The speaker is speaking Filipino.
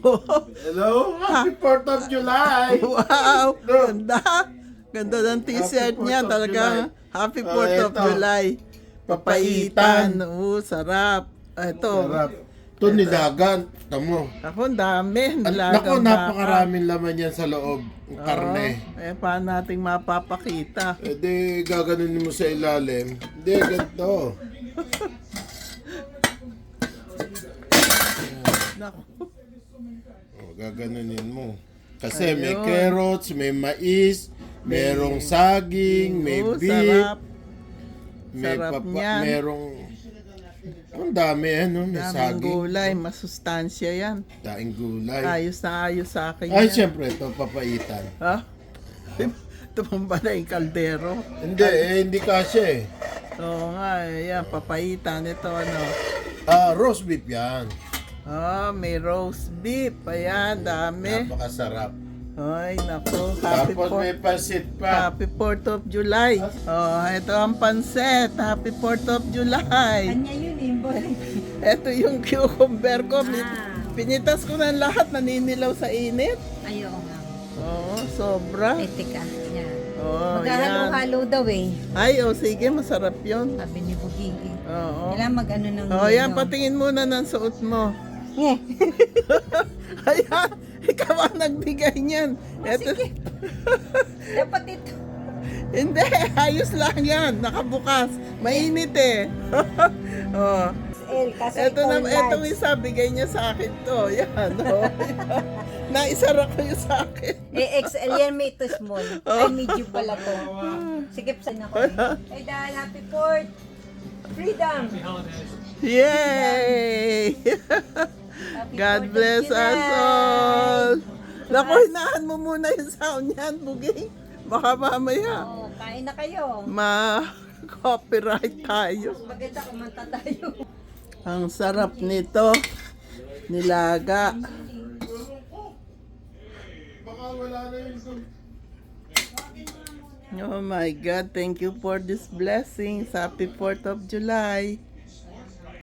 Hello? Happy 4th of July! Wow! No. Ganda! Ganda ng t-shirt Happy niya 4th of talaga. July. Happy 4th of Ito. July. Papaitan. Sarap. Ito. Sarap. Ito nilagan. Tamo. Ako, ang dami. Naku, Nilagang napakaraming laman yan sa loob. baka. Karne. Paano nating mapapakita? E di, gaganunin mo sa ilalim. Hindi, ganito. Naku. Gaganunin mo. Kasi may Ayun. carrots, may mais, merong saging, may beef, Sarap. may Sarap niyan. merong... Ang dami, ano, may Daming saging. gulay. Masustansya yan. Daing gulay. Ayos na ayos sa akin Ay, yan. siyempre, ito, papaitan. Ha? Tumamba na yung kaldero. Hindi, hindi kasi. Oo nga, yan, papaitan ito, ano. Roast beef yan. May roast beef. Ayan, dami. Napakasarap. Ay, naku. Happy Tapos may pasit pa. Happy 4th of July. Ito ang pansit. Happy 4th of July. Kanya yun eh, boy. Ito yung cucumber ko. Ah. Pinitas ko ng lahat. Naninilaw sa init. Ayaw nga. Sobra. Etika. Yan. Yan. Maghahalo-halo daw eh. Ay, sige. Masarap yun. Sabi ni Bugigi. Oo. Kailangan mag-ano ng... Yan. Patingin muna ng suot mo. Yeah. Ayan. Ikaw ang nagbigay niyan. Ito. Dapat ito. Hindi. Ayos lang yan. Nakabukas. Mainit eh. Kasi Ito na, etong isa, bigay niya sa akin to. Yan, Naisara ko yung sa akin. XL yan, may ito small. Ay, medium pala to. Sige, pasan ako. Ay, dahil happy 4th. Freedom. Yay! Happy God 4th of bless us July. all. Naku, hinahan mo muna yung sound niyan, Buging. Baka mamaya, Oh, kain na kayo. ma-copyright tayo. Maganda kumanta tayo. Ang sarap nito. Nilaga. Baka wala na yung... Oh my God, thank you for this blessings. Happy 4th of July.